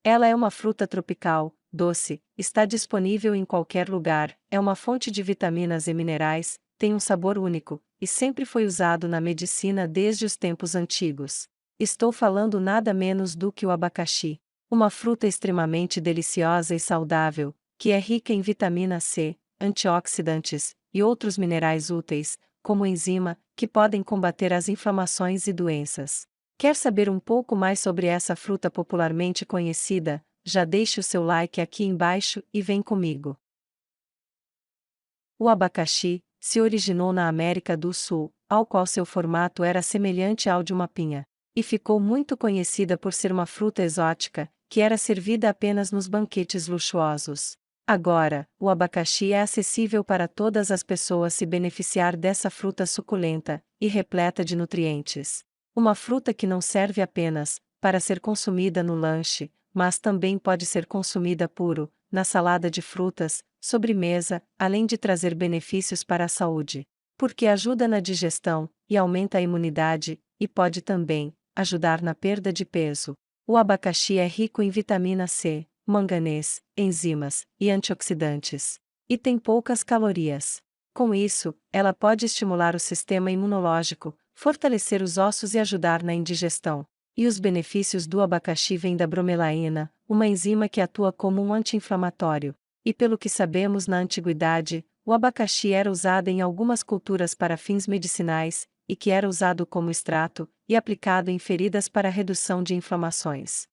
Ela é uma fruta tropical, doce, está disponível em qualquer lugar, é uma fonte de vitaminas e minerais, tem um sabor único, e sempre foi usado na medicina desde os tempos antigos. Estou falando nada menos do que o abacaxi. Uma fruta extremamente deliciosa e saudável, que é rica em vitamina C, antioxidantes e outros minerais úteis, como enzima, que podem combater as inflamações e doenças. Quer saber um pouco mais sobre essa fruta popularmente conhecida? Já deixe o seu like aqui embaixo e vem comigo. O abacaxi se originou na América do Sul, ao qual seu formato era semelhante ao de uma pinha, e ficou muito conhecida por ser uma fruta exótica, que era servida apenas nos banquetes luxuosos. Agora, o abacaxi é acessível para todas as pessoas se beneficiar dessa fruta suculenta e repleta de nutrientes. Uma fruta que não serve apenas para ser consumida no lanche, mas também pode ser consumida puro, na salada de frutas, sobremesa, além de trazer benefícios para a saúde. Porque ajuda na digestão e aumenta a imunidade, e pode também ajudar na perda de peso. O abacaxi é rico em vitamina C, manganês, enzimas e antioxidantes. E tem poucas calorias. Com isso, ela pode estimular o sistema imunológico, fortalecer os ossos e ajudar na indigestão. E os benefícios do abacaxi vêm da bromelaína, uma enzima que atua como um anti-inflamatório. E pelo que sabemos na antiguidade, o abacaxi era usado em algumas culturas para fins medicinais, e que era usado como extrato, e aplicado em feridas para redução de inflamações.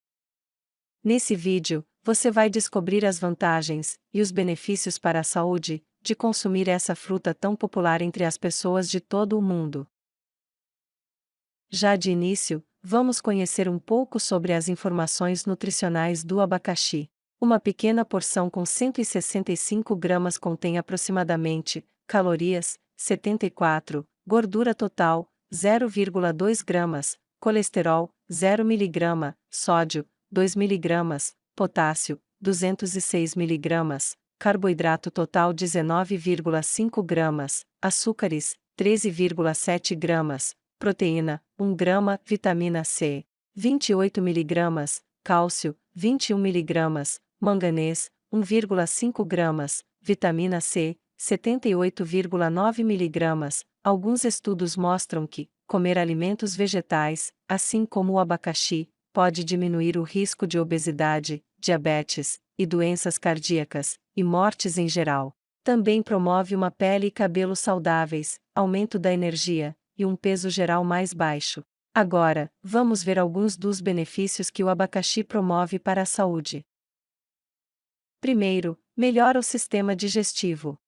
Nesse vídeo, você vai descobrir as vantagens e os benefícios para a saúde de consumir essa fruta tão popular entre as pessoas de todo o mundo. Já de início, vamos conhecer um pouco sobre as informações nutricionais do abacaxi. Uma pequena porção com 165 gramas contém aproximadamente calorias, 74, gordura total, 0,2 gramas, colesterol, 0 mg, sódio, 2 mg, potássio, 206 mg, carboidrato total 19,5 gramas, açúcares, 13,7 gramas, proteína, 1 grama, vitamina C, 28 mg, cálcio, 21 mg, manganês, 1,5 gramas, vitamina C, 78,9 mg. Alguns estudos mostram que comer alimentos vegetais, assim como o abacaxi, pode diminuir o risco de obesidade, diabetes e doenças cardíacas e mortes em geral. Também promove uma pele e cabelo saudáveis, aumento da energia e um peso geral mais baixo. Agora, vamos ver alguns dos benefícios que o abacaxi promove para a saúde. Primeiro, melhora o sistema digestivo.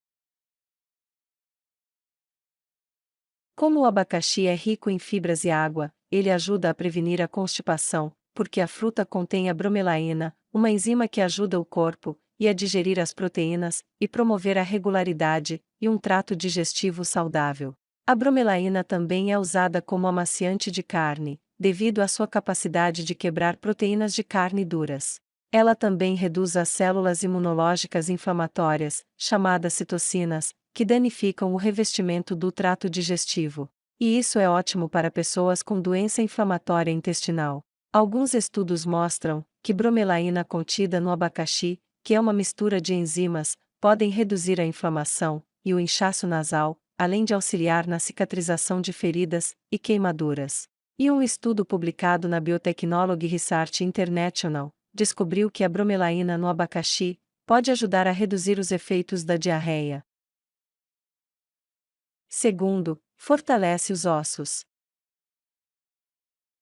Como o abacaxi é rico em fibras e água, ele ajuda a prevenir a constipação, porque a fruta contém a bromelaína, uma enzima que ajuda o corpo a digerir as proteínas e promover a regularidade e um trato digestivo saudável. A bromelaína também é usada como amaciante de carne, devido à sua capacidade de quebrar proteínas de carne duras. Ela também reduz as células imunológicas inflamatórias, chamadas citocinas, que danificam o revestimento do trato digestivo. E isso é ótimo para pessoas com doença inflamatória intestinal. Alguns estudos mostram que bromelaína contida no abacaxi, que é uma mistura de enzimas, podem reduzir a inflamação e o inchaço nasal, além de auxiliar na cicatrização de feridas e queimaduras. E um estudo publicado na Biotechnology Research International descobriu que a bromelaína no abacaxi pode ajudar a reduzir os efeitos da diarreia. Segundo, fortalece os ossos.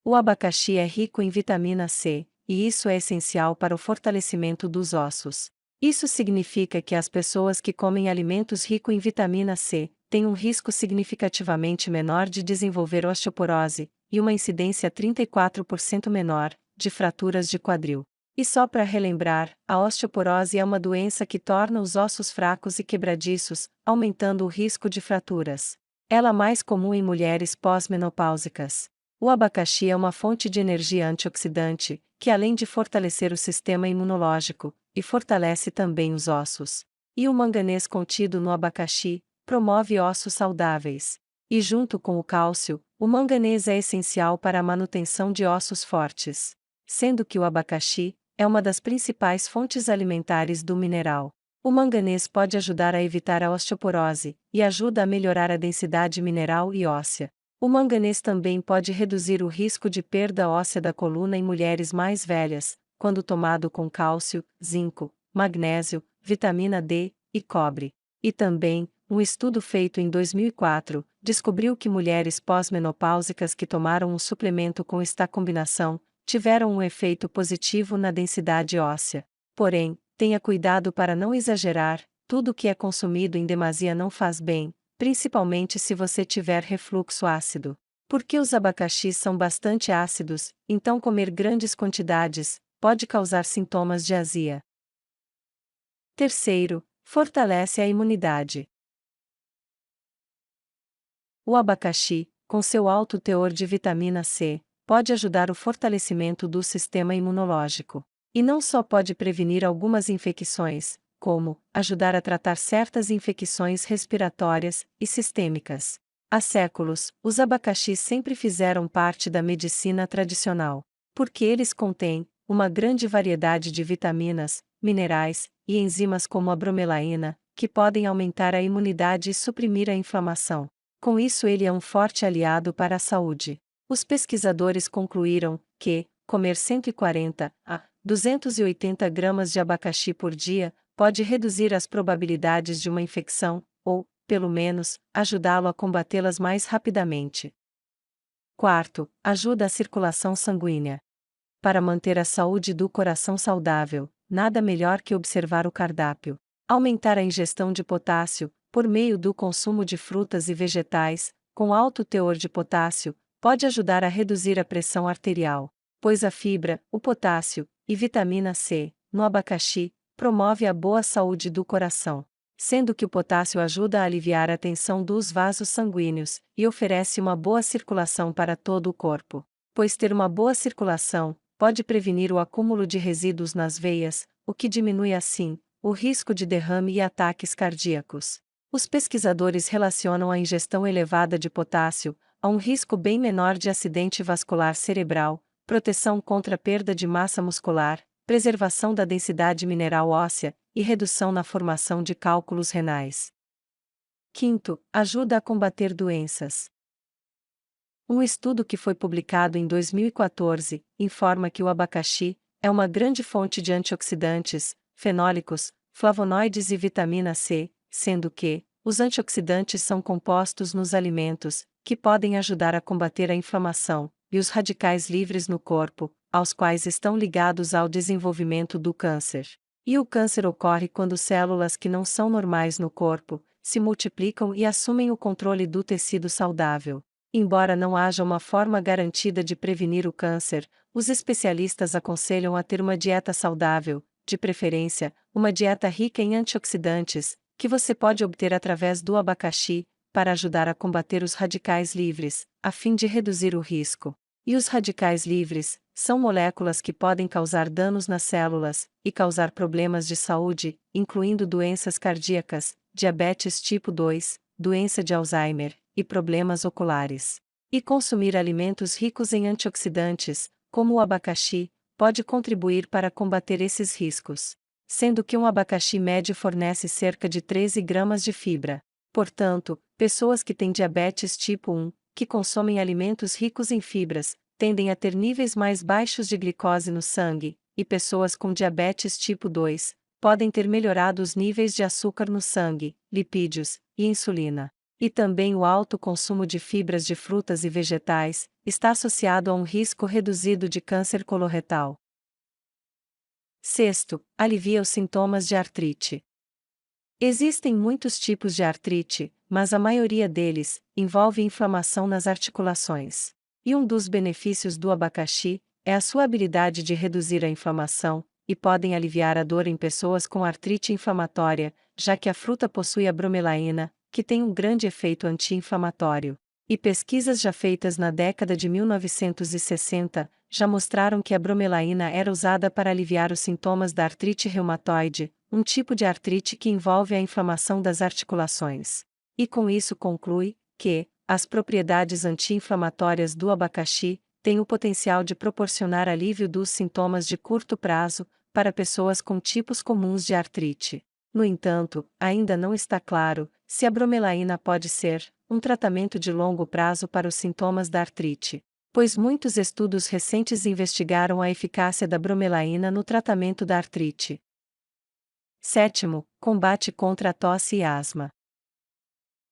O abacaxi é rico em vitamina C, e isso é essencial para o fortalecimento dos ossos. Isso significa que as pessoas que comem alimentos ricos em vitamina C têm um risco significativamente menor de desenvolver osteoporose, e uma incidência 34% menor de fraturas de quadril. E só para relembrar, a osteoporose é uma doença que torna os ossos fracos e quebradiços, aumentando o risco de fraturas. Ela é mais comum em mulheres pós-menopáusicas. O abacaxi é uma fonte de energia antioxidante, que além de fortalecer o sistema imunológico, e fortalece também os ossos. E o manganês contido no abacaxi promove ossos saudáveis. E junto com o cálcio, o manganês é essencial para a manutenção de ossos fortes. Sendo que o abacaxi é uma das principais fontes alimentares do mineral. O manganês pode ajudar a evitar a osteoporose e ajuda a melhorar a densidade mineral e óssea. O manganês também pode reduzir o risco de perda óssea da coluna em mulheres mais velhas, quando tomado com cálcio, zinco, magnésio, vitamina D e cobre. E também, um estudo feito em 2004 descobriu que mulheres pós-menopáusicas que tomaram um suplemento com esta combinação tiveram um efeito positivo na densidade óssea. Porém, tenha cuidado para não exagerar, tudo que é consumido em demasia não faz bem, principalmente se você tiver refluxo ácido. Porque os abacaxis são bastante ácidos, então comer grandes quantidades pode causar sintomas de azia. Terceiro, fortalece a imunidade. O abacaxi, com seu alto teor de vitamina C, pode ajudar o fortalecimento do sistema imunológico. E não só pode prevenir algumas infecções, como ajudar a tratar certas infecções respiratórias e sistêmicas. Há séculos, os abacaxis sempre fizeram parte da medicina tradicional, porque eles contêm uma grande variedade de vitaminas, minerais e enzimas como a bromelaína, que podem aumentar a imunidade e suprimir a inflamação. Com isso, ele é um forte aliado para a saúde. Os pesquisadores concluíram que comer 140 a 280 gramas de abacaxi por dia pode reduzir as probabilidades de uma infecção, ou, pelo menos, ajudá-lo a combatê-las mais rapidamente. Quarto, ajuda a circulação sanguínea. Para manter a saúde do coração saudável, nada melhor que observar o cardápio. Aumentar a ingestão de potássio, por meio do consumo de frutas e vegetais, com alto teor de potássio, pode ajudar a reduzir a pressão arterial, pois a fibra, o potássio e vitamina C, no abacaxi, promove a boa saúde do coração, sendo que o potássio ajuda a aliviar a tensão dos vasos sanguíneos e oferece uma boa circulação para todo o corpo, pois ter uma boa circulação pode prevenir o acúmulo de resíduos nas veias, o que diminui assim o risco de derrame e ataques cardíacos. Os pesquisadores relacionam a ingestão elevada de potássio a um risco bem menor de acidente vascular cerebral, proteção contra a perda de massa muscular, preservação da densidade mineral óssea e redução na formação de cálculos renais. Quinto, ajuda a combater doenças. Um estudo que foi publicado em 2014 informa que o abacaxi é uma grande fonte de antioxidantes, fenólicos, flavonoides e vitamina C, sendo que os antioxidantes são compostos nos alimentos, que podem ajudar a combater a inflamação, e os radicais livres no corpo, aos quais estão ligados ao desenvolvimento do câncer. E o câncer ocorre quando células que não são normais no corpo se multiplicam e assumem o controle do tecido saudável. Embora não haja uma forma garantida de prevenir o câncer, os especialistas aconselham a ter uma dieta saudável, de preferência, uma dieta rica em antioxidantes, que você pode obter através do abacaxi, para ajudar a combater os radicais livres, a fim de reduzir o risco. E os radicais livres são moléculas que podem causar danos nas células e causar problemas de saúde, incluindo doenças cardíacas, diabetes tipo 2, doença de Alzheimer e problemas oculares. E consumir alimentos ricos em antioxidantes, como o abacaxi, pode contribuir para combater esses riscos, sendo que um abacaxi médio fornece cerca de 13 gramas de fibra. Portanto, pessoas que têm diabetes tipo 1, que consomem alimentos ricos em fibras, tendem a ter níveis mais baixos de glicose no sangue, e pessoas com diabetes tipo 2 podem ter melhorado os níveis de açúcar no sangue, lipídios e insulina. E também o alto consumo de fibras de frutas e vegetais está associado a um risco reduzido de câncer coloretal. Sexto, alivia os sintomas de artrite. Existem muitos tipos de artrite, mas a maioria deles envolve inflamação nas articulações. E um dos benefícios do abacaxi é a sua habilidade de reduzir a inflamação, e podem aliviar a dor em pessoas com artrite inflamatória, já que a fruta possui a bromelaína, que tem um grande efeito anti-inflamatório. E pesquisas já feitas na década de 1960 já mostraram que a bromelaína era usada para aliviar os sintomas da artrite reumatoide, um tipo de artrite que envolve a inflamação das articulações. E com isso conclui que as propriedades anti-inflamatórias do abacaxi tem o potencial de proporcionar alívio dos sintomas de curto prazo para pessoas com tipos comuns de artrite. No entanto, ainda não está claro se a bromelaína pode ser um tratamento de longo prazo para os sintomas da artrite, pois muitos estudos recentes investigaram a eficácia da bromelaína no tratamento da artrite. Sétimo, combate contra a tosse e asma.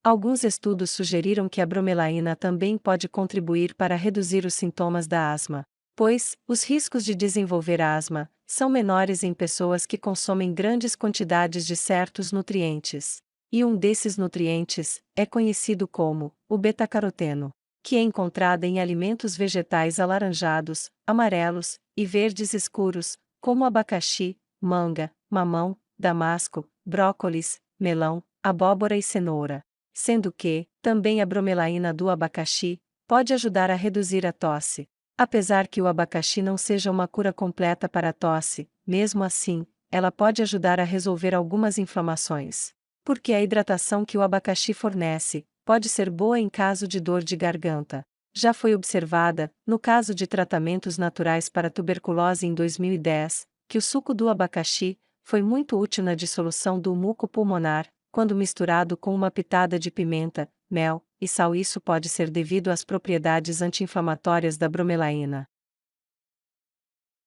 Alguns estudos sugeriram que a bromelaína também pode contribuir para reduzir os sintomas da asma, pois os riscos de desenvolver asma são menores em pessoas que consomem grandes quantidades de certos nutrientes. E um desses nutrientes é conhecido como o beta-caroteno, que é encontrado em alimentos vegetais alaranjados, amarelos e verdes escuros, como abacaxi, manga, mamão, damasco, brócolis, melão, abóbora e cenoura. Sendo que, também a bromelaína do abacaxi pode ajudar a reduzir a tosse. Apesar que o abacaxi não seja uma cura completa para a tosse, mesmo assim, ela pode ajudar a resolver algumas inflamações. Porque a hidratação que o abacaxi fornece pode ser boa em caso de dor de garganta. Já foi observada, no caso de tratamentos naturais para tuberculose em 2010, que o suco do abacaxi foi muito útil na dissolução do muco pulmonar, quando misturado com uma pitada de pimenta, mel e sal. Isso pode ser devido às propriedades anti-inflamatórias da bromelaína.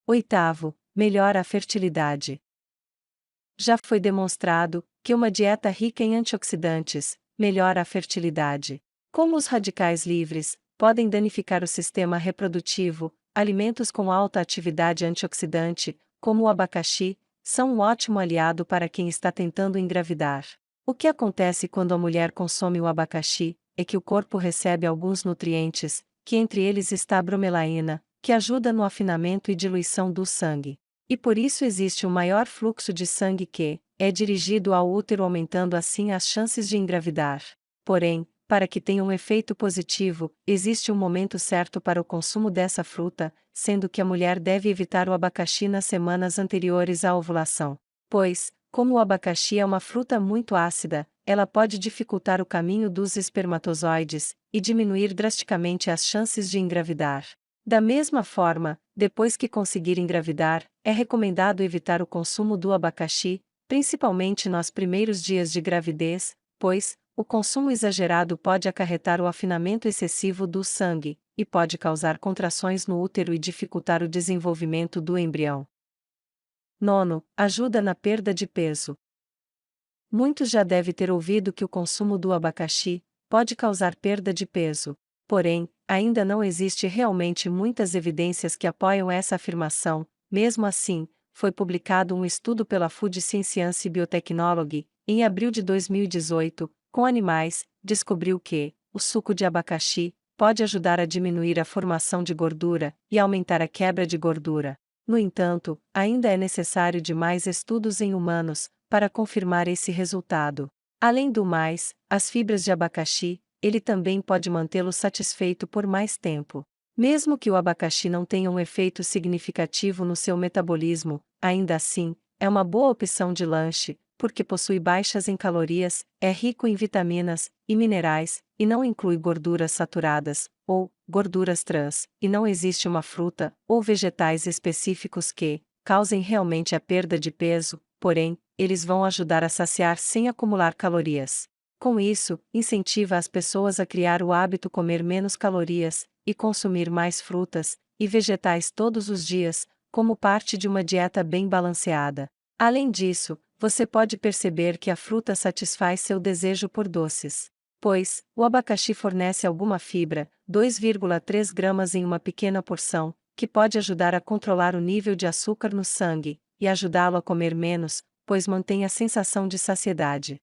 Oitavo, melhora a fertilidade. Já foi demonstrado que uma dieta rica em antioxidantes melhora a fertilidade. Como os radicais livres podem danificar o sistema reprodutivo, alimentos com alta atividade antioxidante, como o abacaxi, são um ótimo aliado para quem está tentando engravidar. O que acontece quando a mulher consome o abacaxi é que o corpo recebe alguns nutrientes, que entre eles está a bromelaína, que ajuda no afinamento e diluição do sangue. E por isso existe um maior fluxo de sangue que é dirigido ao útero, aumentando assim as chances de engravidar. Porém, para que tenha um efeito positivo, existe um momento certo para o consumo dessa fruta, sendo que a mulher deve evitar o abacaxi nas semanas anteriores à ovulação. Pois, como o abacaxi é uma fruta muito ácida, ela pode dificultar o caminho dos espermatozoides e diminuir drasticamente as chances de engravidar. Da mesma forma, depois que conseguir engravidar, é recomendado evitar o consumo do abacaxi, principalmente nos primeiros dias de gravidez, pois o consumo exagerado pode acarretar o afinamento excessivo do sangue e pode causar contrações no útero e dificultar o desenvolvimento do embrião. Nono, ajuda na perda de peso. Muitos já devem ter ouvido que o consumo do abacaxi pode causar perda de peso. Porém, ainda não existe realmente muitas evidências que apoiam essa afirmação. Mesmo assim, foi publicado um estudo pela Food Science Biotechnology, em abril de 2018, com animais, descobriu que o suco de abacaxi pode ajudar a diminuir a formação de gordura e aumentar a quebra de gordura. No entanto, ainda é necessário de mais estudos em humanos para confirmar esse resultado. Além do mais, as fibras de abacaxi, ele também pode mantê-lo satisfeito por mais tempo. Mesmo que o abacaxi não tenha um efeito significativo no seu metabolismo, ainda assim, é uma boa opção de lanche, porque possui baixas em calorias, é rico em vitaminas e minerais, e não inclui gorduras saturadas, ou gorduras trans, e não existe uma fruta ou vegetais específicos que causem realmente a perda de peso, porém, eles vão ajudar a saciar sem acumular calorias. Com isso, incentiva as pessoas a criar o hábito comer menos calorias e consumir mais frutas e vegetais todos os dias, como parte de uma dieta bem balanceada. Além disso, você pode perceber que a fruta satisfaz seu desejo por doces. Pois, o abacaxi fornece alguma fibra, 2,3 gramas em uma pequena porção, que pode ajudar a controlar o nível de açúcar no sangue e ajudá-lo a comer menos, pois mantém a sensação de saciedade.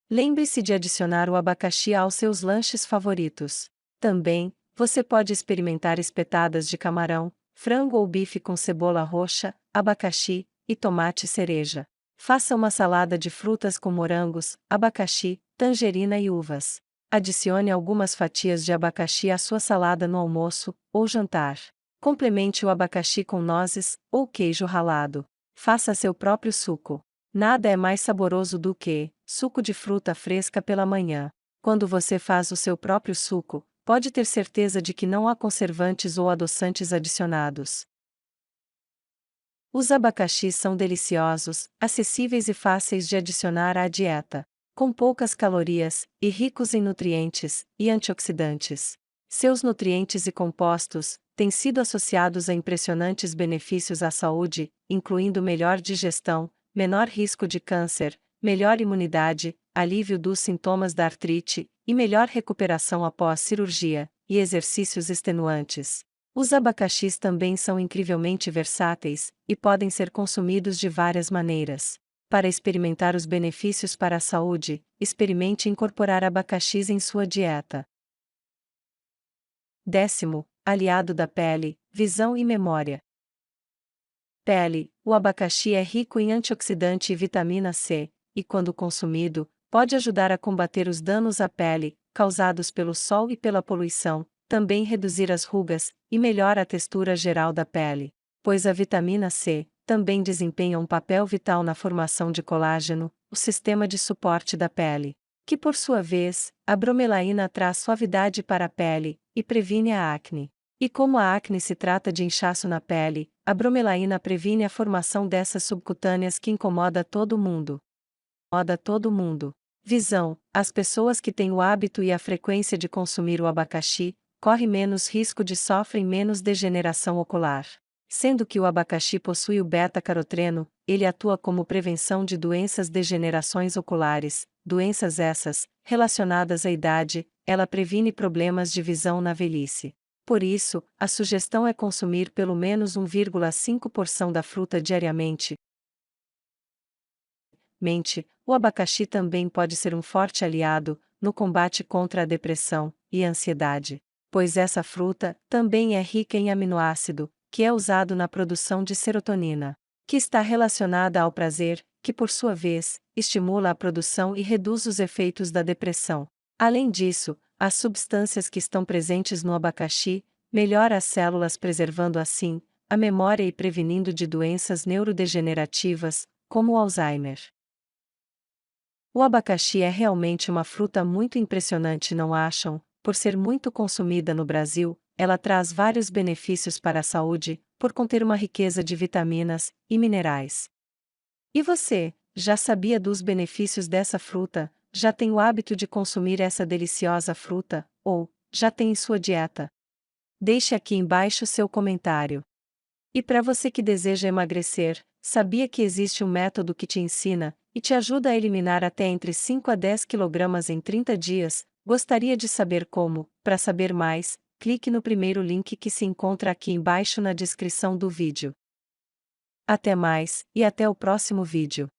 Lembre-se de adicionar o abacaxi aos seus lanches favoritos. Também, você pode experimentar espetadas de camarão, frango ou bife com cebola roxa, abacaxi e tomate cereja. Faça uma salada de frutas com morangos, abacaxi, tangerina e uvas. Adicione algumas fatias de abacaxi à sua salada no almoço ou jantar. Complemente o abacaxi com nozes ou queijo ralado. Faça seu próprio suco. Nada é mais saboroso do que suco de fruta fresca pela manhã. Quando você faz o seu próprio suco, pode ter certeza de que não há conservantes ou adoçantes adicionados. Os abacaxis são deliciosos, acessíveis e fáceis de adicionar à dieta, com poucas calorias, e ricos em nutrientes e antioxidantes. Seus nutrientes e compostos têm sido associados a impressionantes benefícios à saúde, incluindo melhor digestão, menor risco de câncer, melhor imunidade, alívio dos sintomas da artrite e melhor recuperação após cirurgia e exercícios extenuantes. Os abacaxis também são incrivelmente versáteis e podem ser consumidos de várias maneiras. Para experimentar os benefícios para a saúde, experimente incorporar abacaxis em sua dieta. 10º, aliado da pele, visão e memória. Pele: o abacaxi é rico em antioxidante e vitamina C, e quando consumido, pode ajudar a combater os danos à pele, causados pelo sol e pela poluição, também reduzir as rugas, e melhora a textura geral da pele. Pois a vitamina C também desempenha um papel vital na formação de colágeno, o sistema de suporte da pele. Que por sua vez, a bromelaína traz suavidade para a pele, e previne a acne. E como a acne se trata de inchaço na pele, a bromelaína previne a formação dessas subcutâneas que incomoda todo mundo. Visão: as pessoas que têm o hábito e a frequência de consumir o abacaxi, correm menos risco de sofrem menos degeneração ocular. Sendo que o abacaxi possui o beta-caroteno, ele atua como prevenção de doenças degenerações oculares, doenças essas, relacionadas à idade, ela previne problemas de visão na velhice. Por isso, a sugestão é consumir pelo menos 1,5 porção da fruta diariamente. O abacaxi também pode ser um forte aliado no combate contra a depressão e a ansiedade, pois essa fruta também é rica em aminoácido, que é usado na produção de serotonina, que está relacionada ao prazer, que por sua vez, estimula a produção e reduz os efeitos da depressão. Além disso, as substâncias que estão presentes no abacaxi melhoram as células, preservando assim a memória e prevenindo de doenças neurodegenerativas, como o Alzheimer. O abacaxi é realmente uma fruta muito impressionante, não acham? Por ser muito consumida no Brasil, ela traz vários benefícios para a saúde, por conter uma riqueza de vitaminas e minerais. E você, já sabia dos benefícios dessa fruta? Já tem o hábito de consumir essa deliciosa fruta, ou já tem em sua dieta? Deixe aqui embaixo seu comentário. E para você que deseja emagrecer, sabia que existe um método que te ensina e te ajuda a eliminar até entre 5 a 10 kg em 30 dias? Gostaria de saber como? Para saber mais, clique no primeiro link que se encontra aqui embaixo na descrição do vídeo. Até mais, e até o próximo vídeo.